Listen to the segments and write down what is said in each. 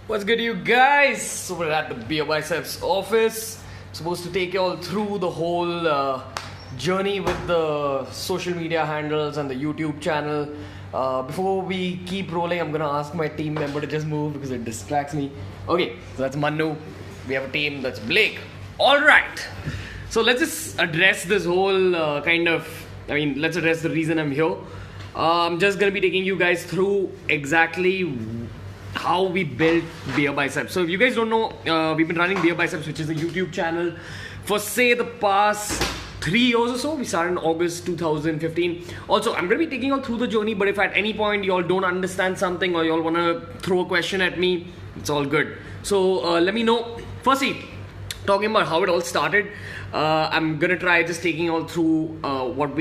What's good, you guys? So we're at the BeerBiceps office. Supposed to take you all through the whole journey with the social media handles and the YouTube channel. Before we keep rolling, I'm gonna ask my team member to just move because it distracts me. Okay, so that's Manu. We have a team, that's Blake. All right. So let's just address this whole let's address the reason I'm here. I'm just gonna be taking you guys through exactly how we built BeerBiceps. So if you guys don't know, we've been running BeerBiceps, which is a YouTube channel, for say the past 3 years or so. We started in August 2015. Also, I'm going to be taking you all through the journey, but if at any point you all don't understand something or you all want to throw a question at me, it's all good. So let me know. Firstly, talking about how it all started, I'm gonna try just taking all through what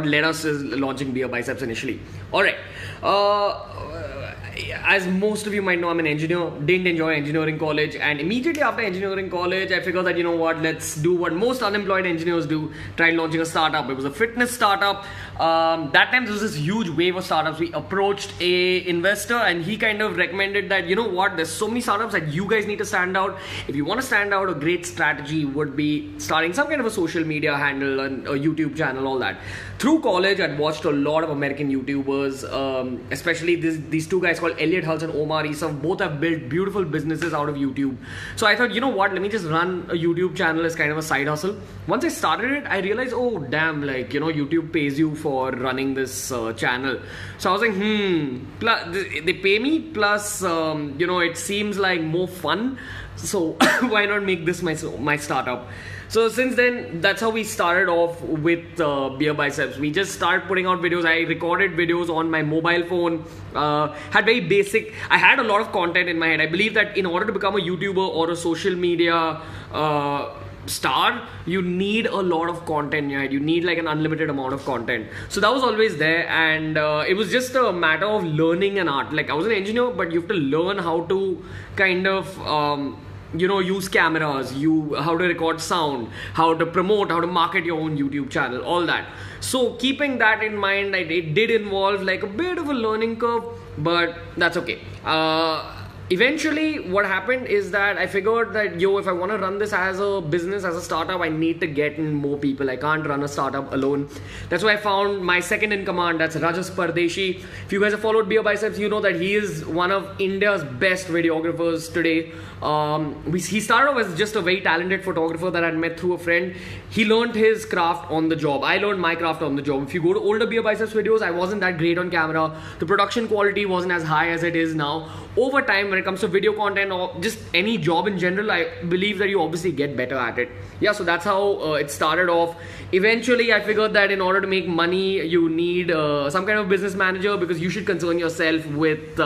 led us is launching BeerBiceps initially. All right. As most of you might know, I'm an engineer. Didn't enjoy engineering college, and immediately after engineering college, I figured that let's do what most unemployed engineers do: try launching a startup. It was a fitness startup. That time there was this huge wave of startups. We approached a investor, and he kind of recommended that there's so many startups that you guys need to stand out. If you want to stand out, a great strategy would be starting some kind of a social media handle and a YouTube channel, all that. Through college, I'd watched a lot of American YouTubers, especially these two guys called Elliot Hulse and Omar Isuf. Both have built beautiful businesses out of YouTube. So I thought, let me just run a YouTube channel as kind of a side hustle. Once I started it, I realized, oh damn, YouTube pays you for running this channel. So I was like, plus, they pay me, plus it seems like more fun. So why not make this my startup? So since then, that's how we started off with BeerBiceps. We just started putting out videos. I recorded videos on my mobile phone. Had very basic. I had a lot of content in my head. I believe that in order to become a YouTuber or a social media star, you need a lot of content in your head. You need like an unlimited amount of content. So that was always there, and it was just a matter of learning an art. Like, I was an engineer, but you have to learn how to kind of use cameras, how to record sound, how to promote, how to market your own YouTube channel, all that. So keeping that in mind, it did involve like a bit of a learning curve, but that's okay. Eventually what happened is that I figured that if I want to run this as a business, as a startup, I need to get in more people. I can't run a startup alone. That's why I found my second in command, that's Rajas Pardeshi. If you guys have followed BeerBiceps, you know that he is one of India's best videographers today. He started off as just a very talented photographer that I'd met through a friend. He learned his craft on the job. I learned my craft on the job. If you go to older BeerBiceps videos, I wasn't that great on camera. The production quality wasn't as high as it is now. Over time, when it comes to video content or just any job in general, I believe that you obviously get better at it. Yeah, so that's how it started off. Eventually, I figured that in order to make money, you need some kind of business manager, because you should concern yourself with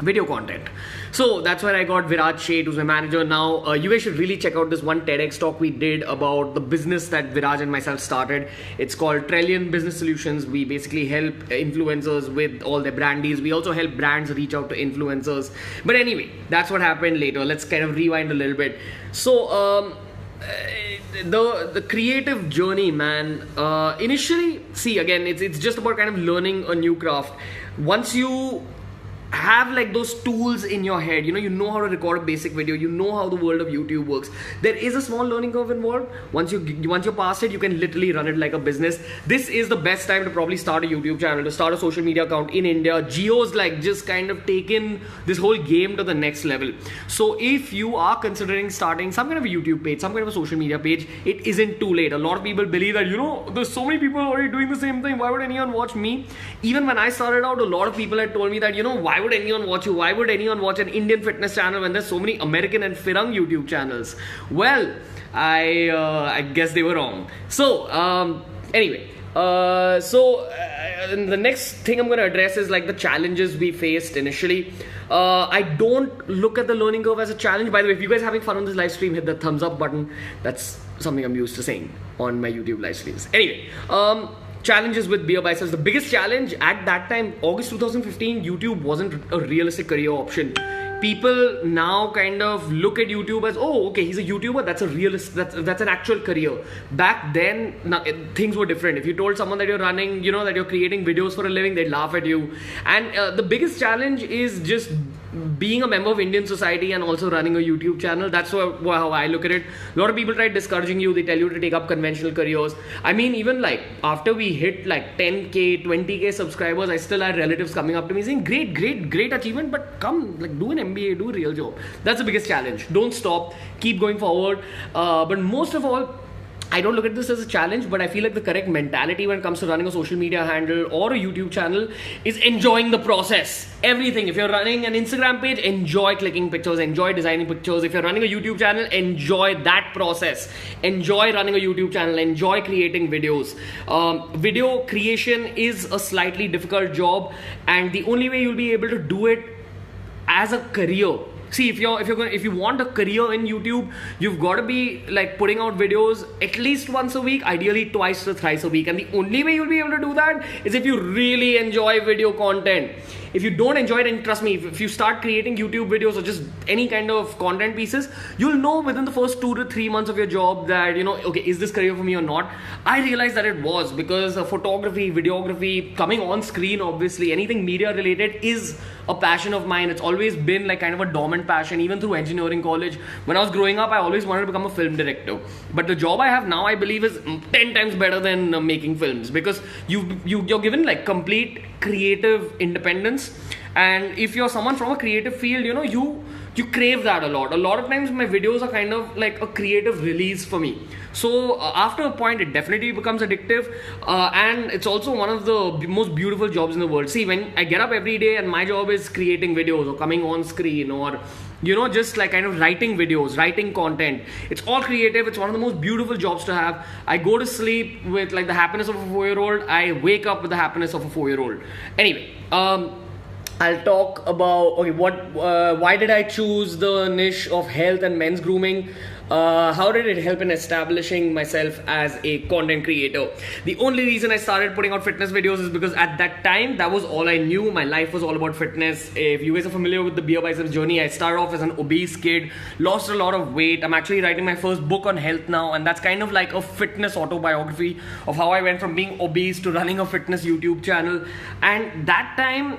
video content. So that's where I got Viraj Sheth, who's my manager now. You guys should really check out this one TEDx talk we did about the business that Viraj and myself started. It's called Trillion Business Solutions. We basically help influencers with all their brand deals. We also help brands reach out to influencers. But anyway, that's what happened later. Let's kind of rewind a little bit. So the creative journey, man, initially, see, again, it's just about kind of learning a new craft. Once you have like those tools in your head, you know how to record a basic video, you know how the world of YouTube works. There is a small learning curve involved. Once you're past it, you can literally run it like a business. This is the best time to probably start a YouTube channel, to start a social media account in India. Jio's like just kind of taken this whole game to the next level. So if you are considering starting some kind of a YouTube page, some kind of a social media page, it isn't too late. A lot of people believe that there's so many people already doing the same thing, why would anyone watch me? Even when I started out, a lot of people had told me that why would anyone watch you? Why would anyone watch an Indian fitness channel when there's so many American and Firang YouTube channels? Well, I guess they were wrong. So anyway, the next thing I'm going to address is like the challenges we faced initially. I don't look at the learning curve as a challenge. By the way, if you guys are having fun on this live stream, hit the thumbs up button. That's something I'm used to saying on my YouTube live streams. Anyway, challenges with BeerBiceps. The biggest challenge at that time, August 2015, YouTube wasn't a realistic career option. people now kind of look at YouTube as, oh, okay, he's a YouTuber, that's a realist, that's an actual career. Back then, things were different. If you told someone that you're running, that you're creating videos for a living, they'd laugh at you. And the biggest challenge is just being a member of Indian society and also running a YouTube channel, that's how I look at it. A lot of people try discouraging you. They tell you to take up conventional careers. I mean, even like after we hit like 10k, 20k subscribers, I still had relatives coming up to me saying, great achievement, but come, like, do an MBA, do a real job. That's the biggest challenge. Don't stop, keep going forward. But most of all, I don't look at this as a challenge, but I feel like the correct mentality when it comes to running a social media handle or a YouTube channel is enjoying the process. Everything. If you're running an Instagram page, enjoy clicking pictures, enjoy designing pictures. If you're running a YouTube channel, enjoy that process. Enjoy running a YouTube channel, enjoy creating videos. Video creation is a slightly difficult job, and the only way you'll be able to do it as a career. See, if you want a career in YouTube, you've got to be like putting out videos at least once a week, ideally twice to thrice a week. And the only way you'll be able to do that is if you really enjoy video content. If you don't enjoy it, and trust me, if you start creating YouTube videos or just any kind of content pieces, you'll know within the first 2 to 3 months of your job that, okay, is this career for me or not? I realized that it was, because photography, videography, coming on screen, obviously, anything media related is a passion of mine. It's always been like kind of a dormant passion, even through engineering college. When I was growing up, I always wanted to become a film director. But the job I have now, I believe, is 10 times better than making films, because you're given like complete creative independence. And if you're someone from a creative field, you crave that a lot. A lot of times my videos are kind of like a creative release for me. So after a point, it definitely becomes addictive, and it's also one of the most beautiful jobs in the world. See, when I get up every day and my job is creating videos or coming on screen or just like kind of writing videos, writing content, it's all creative. It's one of the most beautiful jobs to have. I go to sleep with like the happiness of a 4-year-old. I wake up with the happiness of a 4-year-old. Anyway, I'll talk about, why did I choose the niche of health and men's grooming? How did it help in establishing myself as a content creator? The only reason I started putting out fitness videos is because at that time, that was all I knew. My life was all about fitness. If you guys are familiar with the BeerBiceps journey, I started off as an obese kid, lost a lot of weight. I'm actually writing my first book on health now, and that's kind of like a fitness autobiography of how I went from being obese to running a fitness YouTube channel. And that time,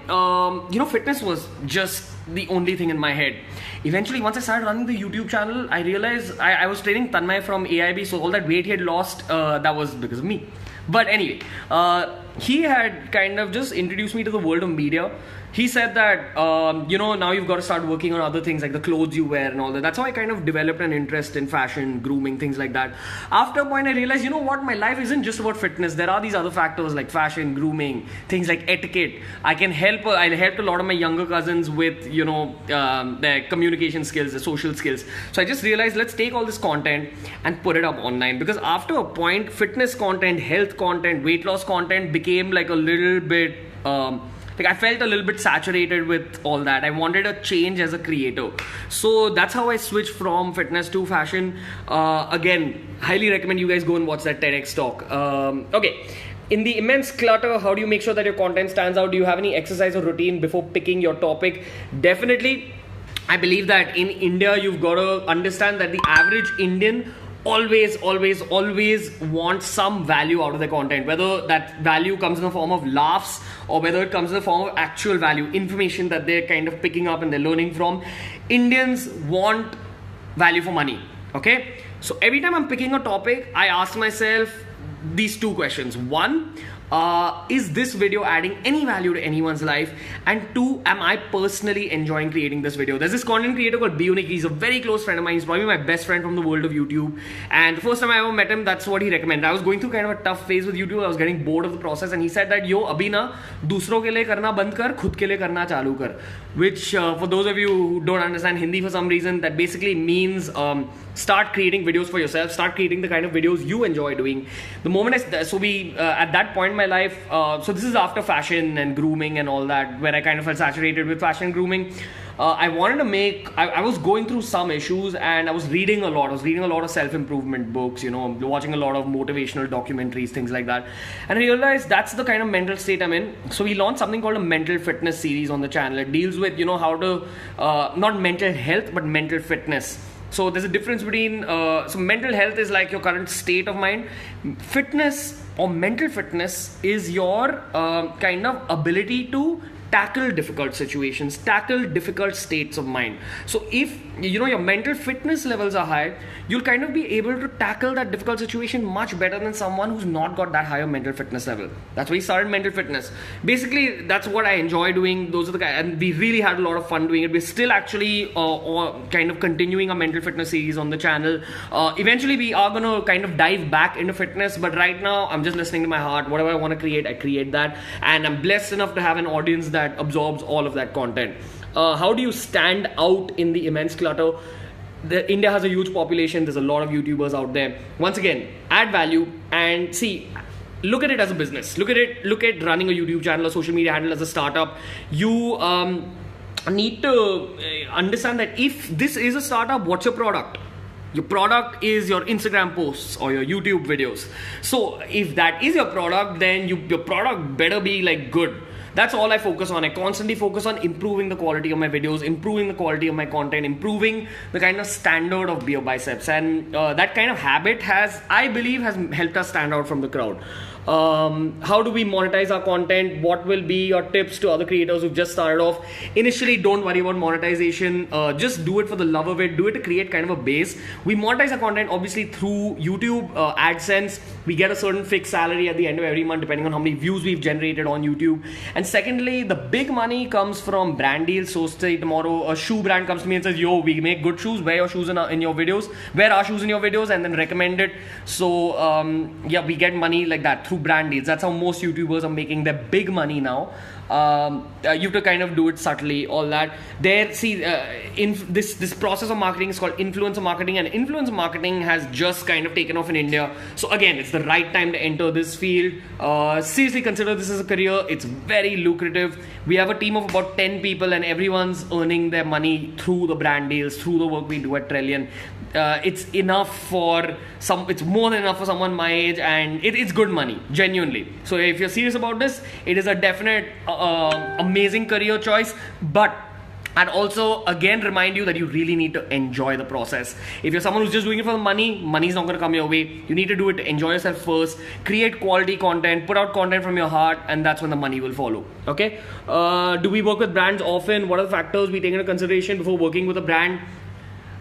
fitness was just the only thing in my head. Eventually, once I started running the YouTube channel, I realized I was training Tanmay from AIB, so all that weight he had lost, that was because of me. But anyway, he had kind of just introduced me to the world of media. He said that, now you've got to start working on other things like the clothes you wear and all that. That's how I kind of developed an interest in fashion, grooming, things like that. After a point, I realized, my life isn't just about fitness. There are these other factors like fashion, grooming, things like etiquette. I helped a lot of my younger cousins with, their communication skills, their social skills. So I just realized, let's take all this content and put it up online. Because after a point, fitness content, health content, weight loss content became like a little bit... I felt a little bit saturated with all that. I wanted a change as a creator. So that's how I switched from fitness to fashion. Again, highly recommend you guys go and watch that TEDx talk. Okay. In the immense clutter, how do you make sure that your content stands out? Do you have any exercise or routine before picking your topic? Definitely. I believe that in India, you've got to understand that the average Indian always want some value out of their content, whether that value comes in the form of laughs or whether it comes in the form of actual value, information that they're kind of picking up and they're learning from. Indians want value for money, okay? So every time I'm picking a topic, I ask myself these 2 questions. 1, is this video adding any value to anyone's life? And 2, am I personally enjoying creating this video? There's this content creator called BeerBiceps. He's a very close friend of mine. He's probably my best friend from the world of YouTube. And the first time I ever met him, that's what he recommended. I was going through kind of a tough phase with YouTube. I was getting bored of the process, and he said that, abhi na, dusron ke liye karna band kar, khud ke liye karna chalu kar. Which, for those of you who don't understand Hindi for some reason, that basically means start creating videos for yourself. Start creating the kind of videos you enjoy doing. The moment at that point in my life, so this is after fashion and grooming and all that, where I kind of felt saturated with fashion and grooming. I wanted to I was going through some issues, and I was reading a lot. I was reading a lot of self-improvement books, watching a lot of motivational documentaries, things like that. And I realized that's the kind of mental state I'm in. So we launched something called a mental fitness series on the channel. It deals with, how to, not mental health, but mental fitness. So there's a difference between, so mental health is like your current state of mind. Fitness or mental fitness is your kind of ability to tackle difficult situations, tackle difficult states of mind. So if your mental fitness levels are high, you'll kind of be able to tackle that difficult situation much better than someone who's not got that higher mental fitness level. That's why we started mental fitness. Basically, that's what I enjoy doing. Those are the guys, and we really had a lot of fun doing it. We're still actually kind of continuing a mental fitness series on the channel. Eventually, we are gonna kind of dive back into fitness, but right now, I'm just listening to my heart. Whatever I want to create, I create that, and I'm blessed enough to have an audience that absorbs all of that content. How do you stand out in the immense clutter? India has a huge population. There's a lot of YouTubers out there. Once again, add value and see. Look at it as a business. Look at running a YouTube channel or social media handle as a startup. You need to understand that if this is a startup, what's your product? Your product is your Instagram posts or your YouTube videos. So if that is your product, then your product better be like good. That's all I focus on. I constantly focus on improving the quality of my videos, improving the quality of my content, improving the kind of standard of BeerBiceps. And that kind of habit I believe, has helped us stand out from the crowd. How do we monetize our content? What will be your tips to other creators who've just started off? Initially, don't worry about monetization. Just do it for the love of it. Do it to create kind of a base. We monetize our content obviously through YouTube AdSense. We get a certain fixed salary at the end of every month depending on how many views we've generated on YouTube. And secondly, the big money comes from brand deals. So say tomorrow a shoe brand comes to me and says, yo, we make good shoes. Wear your shoes in your videos. Wear our shoes in your videos, and then recommend it. So yeah, we get money like that through brand deals. That's how most YouTubers are making their big money now. You have to kind of do it subtly, all that. In this process of marketing is called influencer marketing, and influencer marketing has just kind of taken off in India. So again, it's the right time to enter this field. Seriously consider this as a career. It's very lucrative. We have a team of about 10 people, and everyone's earning their money through the brand deals, through the work we do at Trillion. It's more than enough for someone my age, and it's good money, genuinely. So if you're serious about this, it is a definite amazing career choice. But I'd also again remind you that you really need to enjoy the process. If you're someone who's just doing it for the money's not going to come your way. You need to do it to enjoy yourself first. Create quality content, put out content from your heart, and that's when the money will follow. Okay? Do we work with brands often? What are the factors we take into consideration before working with a brand?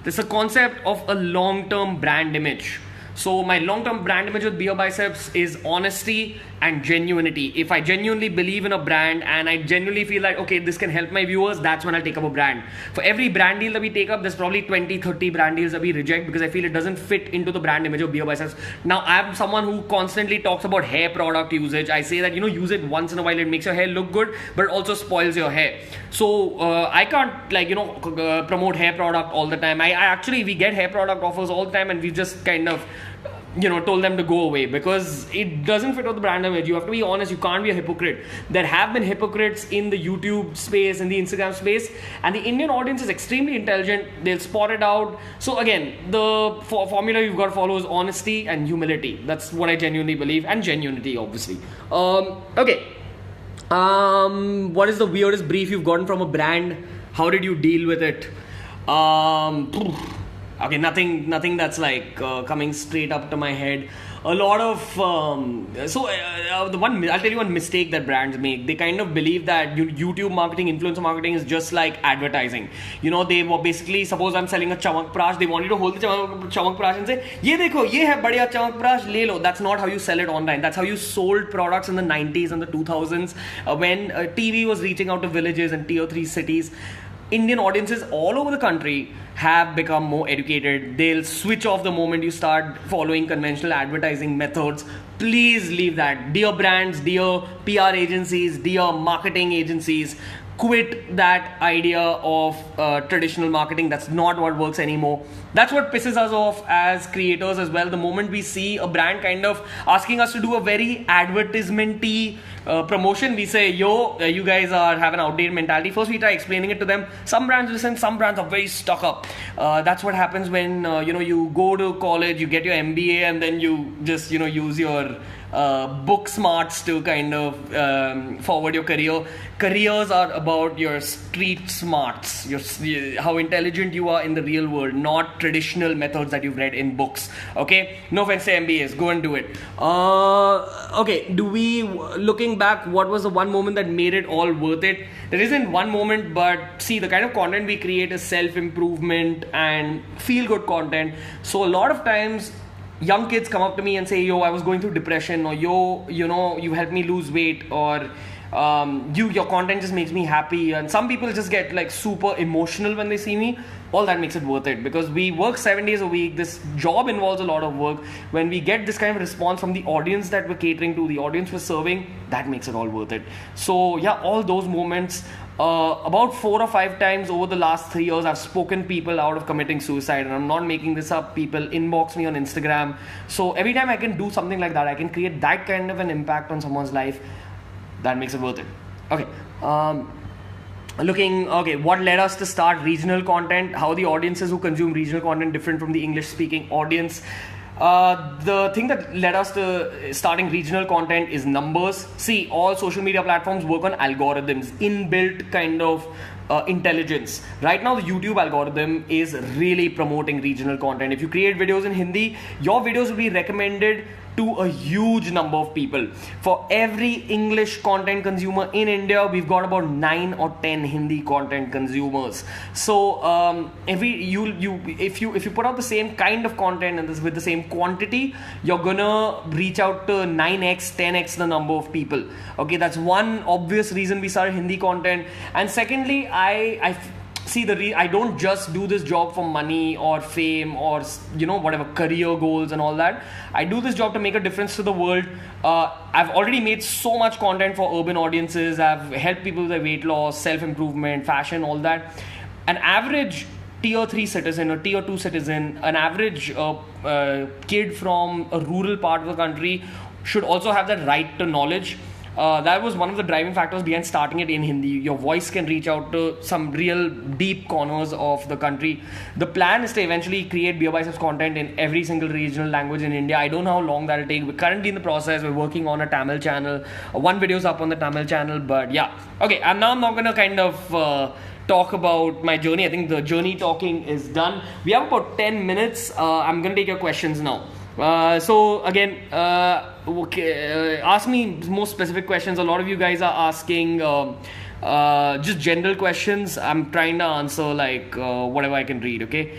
There's a concept of a long-term brand image. So my long-term brand image with BeerBiceps is honesty and genuinity. If I genuinely believe in a brand and I genuinely feel like, okay, this can help my viewers, that's when I'll take up a brand. For every brand deal that we take up, there's probably 20, 30 brand deals that we reject because I feel it doesn't fit into the brand image of BeerBiceps. Now, I'm someone who constantly talks about hair product usage. I say that, use it once in a while. It makes your hair look good, but it also spoils your hair. So I can't promote hair product all the time. We get hair product offers all the time, and we just kind of told them to go away because it doesn't fit with the brand image. You have to be honest. You can't be a hypocrite. There have been hypocrites in the YouTube space, in the Instagram space, and the Indian audience is extremely intelligent. They'll spot it out. So again, the formula you've got to follow is honesty and humility. That's what I genuinely believe, and genuinity, obviously. Okay. What is the weirdest brief you've gotten from a brand? How did you deal with it? Okay, nothing that's like coming straight up to my head. A lot of I'll tell you one mistake that brands make. They kind of believe that YouTube marketing, influencer marketing is just like advertising. They were basically, suppose I'm selling a chamak prash, they want you to hold the chamak prash and say, "Ye dekho, ye hai badhiya chamak prash, le lo." That's not how you sell it online. That's how you sold products in the 90s and the 2000s when TV was reaching out to villages and tier 3 cities. Indian audiences all over the country have become more educated. They'll switch off the moment you start following conventional advertising methods. Please leave that. Dear brands, dear PR agencies, dear marketing agencies, quit that idea of traditional marketing. That's not what works anymore. That's what pisses us off as creators as well. The moment we see a brand kind of asking us to do a very advertisement-y promotion, we say, yo, you guys have an outdated mentality. First, we try explaining it to them. Some brands listen, some brands are very stuck up. That's what happens when you go to college, you get your MBA, and then you just use your book smarts to kind of forward your career. Careers are about your street smarts, how intelligent you are in the real world, not traditional methods that you've read in books. Okay, no offense to MBAs, go and do it. Okay, looking back, what was the one moment that made it all worth it? There isn't one moment, but see, the kind of content we create is self-improvement and feel-good content. So a lot of times young kids come up to me and say, yo, I was going through depression, or yo, you helped me lose weight, or your content just makes me happy. And some people just get like super emotional when they see me. All that makes it worth it, because we work 7 days a week. This job involves a lot of work. When we get this kind of response from the audience that we're catering to, the audience we're serving, that makes it all worth it. So yeah, all those moments. About 4 or 5 times over the last 3 years, I've spoken people out of committing suicide, and I'm not making this up. People inbox me on Instagram. So every time I can do something like that, I can create that kind of an impact on someone's life, that makes it worth it. Okay. What led us to start regional content? How the audiences who consume regional content different from the English speaking audience? The thing that led us to starting regional content is numbers. See, all social media platforms work on algorithms, inbuilt kind of intelligence. Right now, the YouTube algorithm is really promoting regional content. If you create videos in Hindi, your videos will be recommended to a huge number of people. For every English content consumer in India, we've got about 9 or 10 Hindi content consumers. So if you put out the same kind of content and with the same quantity, you're gonna reach out to 9x, 10x the number of people. Okay, that's one obvious reason we started Hindi content. And secondly, I don't just do this job for money or fame or whatever career goals and all that. I do this job to make a difference to the world. I've already made so much content for urban audiences. I've helped people with their weight loss, self-improvement, fashion, all that. An average tier 3 citizen or tier 2 citizen, an average kid from a rural part of the country should also have that right to knowledge. That was one of the driving factors behind starting it in Hindi. Your voice can reach out to some real deep corners of the country. The plan is to eventually create BeerBiceps content in every single regional language in India. I don't know how long that'll take. We're currently in the process. We're working on a Tamil channel. One video's up on the Tamil channel, but yeah. Okay, and now I'm not going to kind of talk about my journey. I think the journey talking is done. We have about 10 minutes. I'm going to take your questions now. So again, ask me more specific questions. A lot of you guys are asking just general questions. I'm trying to answer like whatever I can read. Okay.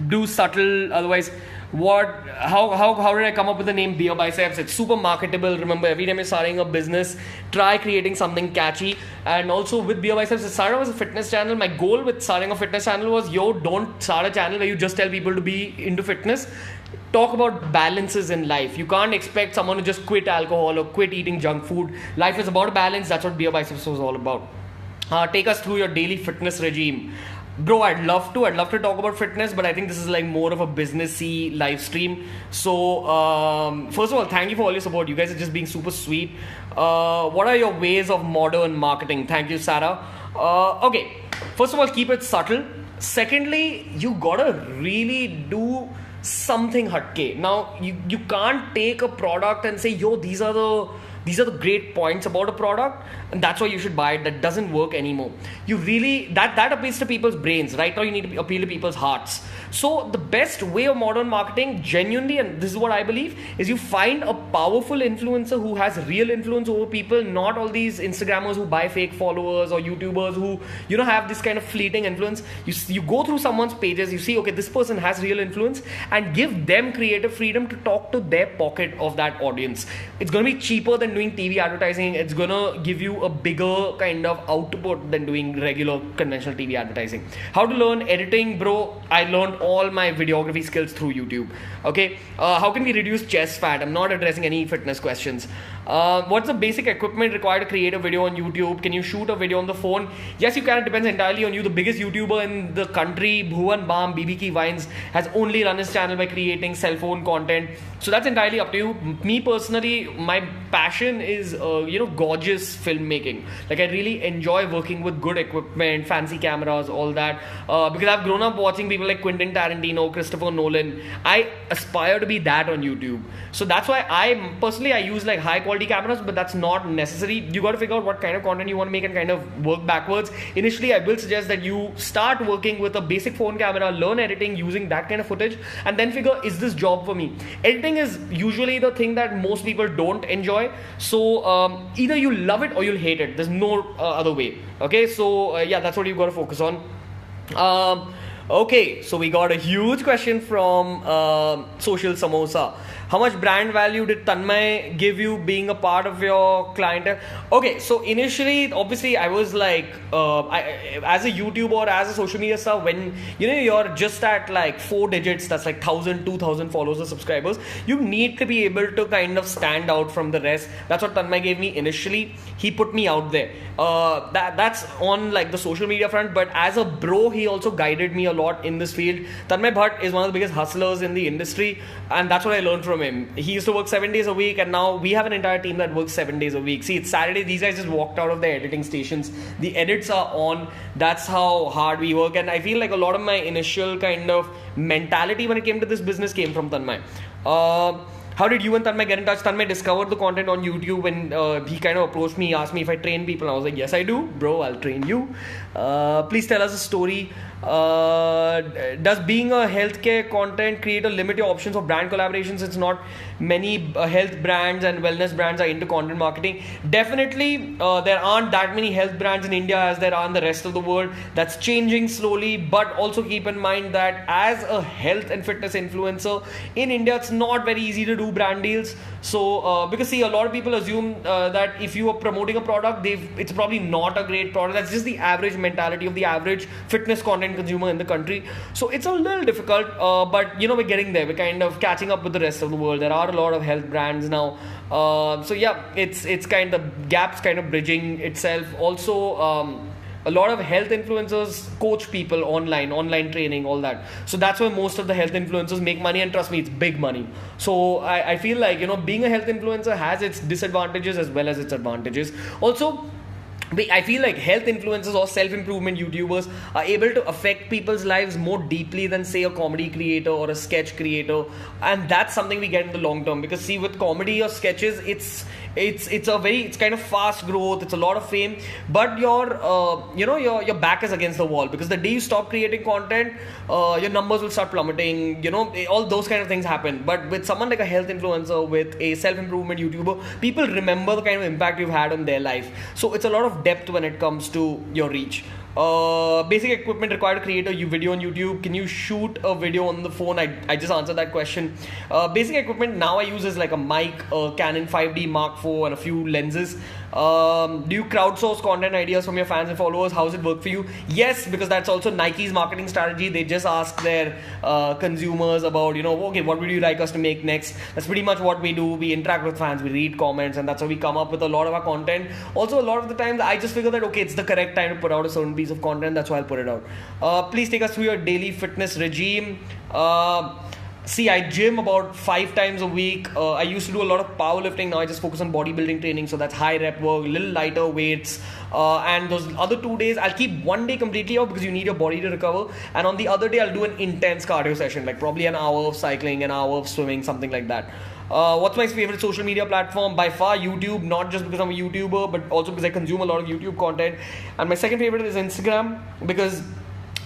Do subtle. Otherwise, how did I come up with the name BeerBiceps? It's super marketable. Remember, every time you're starting a business, try creating something catchy. And also with BeerBiceps, it started as a fitness channel. My goal with starting a fitness channel was, don't start a channel where you just tell people to be into fitness. Talk about balances in life. You can't expect someone to just quit alcohol or quit eating junk food. Life is about balance. That's what BeerBiceps was all about. Take us through your daily fitness regime. Bro, I'd love to talk about fitness, but I think this is like more of a businessy live stream. So first of all, thank you for all your support. You guys are just being super sweet. What are your ways of modern marketing? Thank you, Sarah. Okay, first of all, keep it subtle. Secondly, you gotta really do something hatke. Now, you can't take a product and say, yo, these are the great points about a product, and that's why you should buy it. That doesn't work anymore. You really, that appeals to people's brains. Right now, you need to appeal to people's hearts. So the best way of modern marketing, genuinely, and this is what I believe, is you find a powerful influencer who has real influence over people, not all these Instagrammers who buy fake followers or YouTubers who, have this kind of fleeting influence. You go through someone's pages, you see, okay, this person has real influence, and give them creative freedom to talk to their pocket of that audience. It's going to be cheaper than doing TV advertising. It's going to give you a bigger kind of output than doing regular conventional TV advertising. How to learn editing, bro? I learned all my videography skills through YouTube. Okay. How can we reduce chest fat? I'm not addressing any fitness questions. What's the basic equipment required to create a video on YouTube? Can you shoot a video on the phone? Yes, you can. It depends entirely on you. The biggest YouTuber in the country, Bhuvan Bam, BBK Vines, has only run his channel by creating cell phone content. So that's entirely up to you. Me personally, my passion is, gorgeous filmmaking. Like, I really enjoy working with good equipment, fancy cameras, all that. Because I've grown up watching people like Quentin Tarantino, Christopher Nolan. I aspire to be that on YouTube. So that's why I use like high quality cameras, but that's not necessary. You got to figure out what kind of content you want to make and kind of work backwards. Initially, I will suggest that you start working with a basic phone camera, learn editing using that kind of footage, and then figure, is this job for me? Editing is usually the thing that most people don't enjoy. So either you love it or you'll hate it. There's no other way. Okay, so that's what you got to focus on. Okay, so we got a huge question from Social Samosa. How much brand value did Tanmay give you being a part of your clientele? Okay, so initially, obviously, I was like, as a YouTuber, as a social media star, when you're just at like 4 digits, that's like 1,000, 2,000 followers or subscribers, you need to be able to kind of stand out from the rest. That's what Tanmay gave me initially. He put me out there. That's on like the social media front, but as a bro, he also guided me a lot in this field. Tanmay Bhatt is one of the biggest hustlers in the industry, and that's what I learned from him. He used to work 7 days a week, and now we have an entire team that works 7 days a week. See, it's Saturday, these guys just walked out of their editing stations. The edits are on. That's how hard we work, and I feel like a lot of my initial kind of mentality when it came to this business came from Tanmay. How did you and Tanmay get in touch? Tanmay discovered the content on YouTube when he kind of approached me, asked me if I train people. I was like, yes, I do. Bro, I'll train you. Please tell us a story. Does being a healthcare content creator limit your options for brand collaborations? It's not many health brands and wellness brands are into content marketing. Definitely, there aren't that many health brands in India as there are in the rest of the world. That's changing slowly, but also keep in mind that as a health and fitness influencer in India, it's not very easy to do brand deals. So, because see, a lot of people assume that if you are promoting a product, it's probably not a great product. That's just the average mentality of the average fitness content consumer in the country. So it's a little difficult, but we're getting there. We're kind of catching up with the rest of the world. There are a lot of health brands now. It's kind of gaps kind of bridging itself. Also, a lot of health influencers coach people online training, all that. So that's where most of the health influencers make money, and trust me, it's big money. So I feel like, being a health influencer has its disadvantages as well as its advantages. Also, I feel like health influencers or self-improvement YouTubers are able to affect people's lives more deeply than, say, a comedy creator or a sketch creator, and that's something we get in the long term. Because see, with comedy or sketches, it's kind of fast growth, it's a lot of fame, but your back is against the wall, because the day you stop creating content, your numbers will start plummeting. All those kind of things happen. But with someone like a health influencer, with a self-improvement YouTuber, people remember the kind of impact you've had on their life. So it's a lot of depth when it comes to your reach. Basic equipment required to create a video on YouTube. Can you shoot a video on the phone? I just answered that question. Basic equipment now I use is like a mic, a Canon 5D Mark IV, and a few lenses. Do you crowdsource content ideas from your fans and followers? How does it work for you? Yes, because that's also Nike's marketing strategy. They just ask their consumers about, okay, what would you like us to make next? That's pretty much what we do. We interact with fans, we read comments, and that's how we come up with a lot of our content. Also, a lot of the times I just figure that, okay, it's the correct time to put out a certain piece of content. That's why I'll put it out. Please take us through your daily fitness regime. See, I gym about 5 times a week. I used to do a lot of powerlifting. Now I just focus on bodybuilding training. So that's high rep work, little lighter weights. And those other 2 days, I'll keep one day completely out because you need your body to recover. And on the other day, I'll do an intense cardio session, like probably an hour of cycling, an hour of swimming, something like that. What's my favorite social media platform? By far YouTube, not just because I'm a YouTuber, but also because I consume a lot of YouTube content. And my second favorite is Instagram, because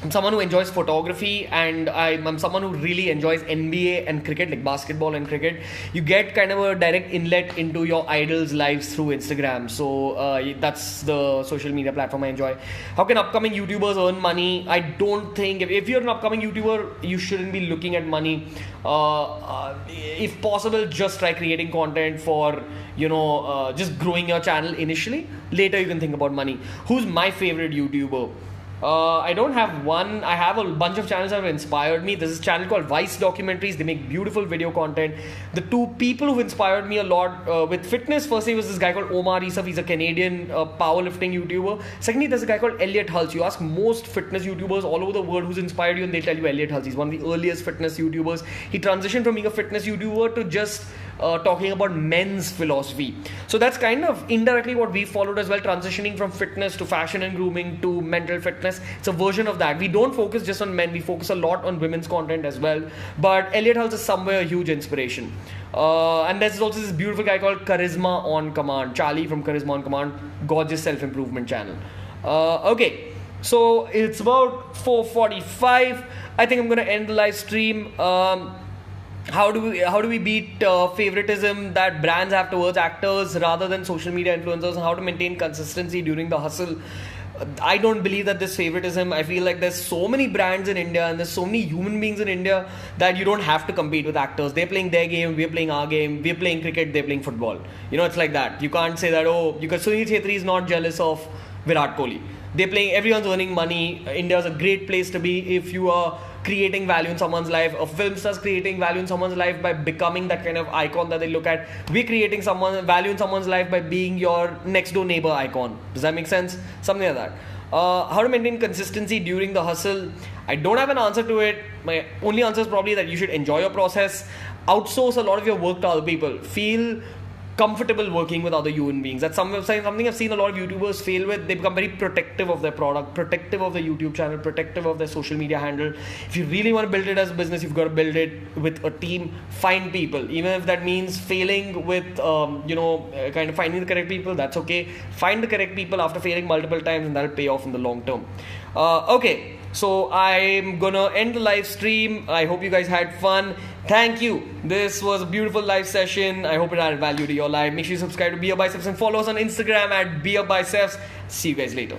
I'm someone who enjoys photography, and I'm someone who really enjoys NBA and cricket, like basketball and cricket. You get kind of a direct inlet into your idols' lives through Instagram. So that's the social media platform I enjoy. How can upcoming YouTubers earn money? I don't think, if you're an upcoming YouTuber, you shouldn't be looking at money. If possible, just try creating content for, just growing your channel initially. Later you can think about money. Who's my favorite YouTuber? I don't have one. I have a bunch of channels that have inspired me. There's a channel called Vice Documentaries. They make beautiful video content. The two people who've inspired me a lot with fitness, firstly was this guy called Omar Isuf. He's a Canadian powerlifting YouTuber. Secondly, there's a guy called Elliot Hulse. You ask most fitness YouTubers all over the world who's inspired you, and they'll tell you Elliot Hulse. He's one of the earliest fitness YouTubers. He transitioned from being a fitness YouTuber to just talking about men's philosophy. So that's kind of indirectly what we followed as well, transitioning from fitness to fashion and grooming to mental fitness. It's a version of that. We don't focus just on men, we focus a lot on women's content as well. But Elliot Hulse is somewhere a huge inspiration. And there's also this beautiful guy called Charisma on Command, Charlie from Charisma on Command, gorgeous self-improvement channel. Okay, so it's about 4:45. I think I'm gonna end the live stream. How do we beat favoritism that brands have towards actors rather than social media influencers, and how to maintain consistency during the hustle? I don't believe that this favoritism. I feel like there's so many brands in India and there's so many human beings in India that you don't have to compete with actors. They're playing their game, we're playing our game, we're playing cricket, they're playing football. You know, it's like that. You can't say that, because Sunil Chhetri is not jealous of Virat Kohli. They're playing, everyone's earning money. India's a great place to be if you are creating value in someone's life. A film star's creating value in someone's life by becoming that kind of icon that they look at. We're creating value in someone's life by being your next door neighbor icon. Does that make sense? Something like that. How to maintain consistency during the hustle? I don't have an answer to it. My only answer is probably that you should enjoy your process. Outsource a lot of your work to other people. Feel comfortable working with other human beings. That's something I've seen a lot of YouTubers fail with. They become very protective of their product, protective of their YouTube channel, protective of their social media handle. If you really want to build it as a business, you've got to build it with a team. Find people, even if that means failing with kind of finding the correct people. That's okay. Find the correct people after failing multiple times, and that'll pay off in the long term. Okay, so I'm gonna end the live stream. I hope you guys had fun. Thank you. This was a beautiful live session. I hope it added value to your life. Make sure you subscribe to BeerBiceps and follow us on Instagram at BeerBiceps. See you guys later.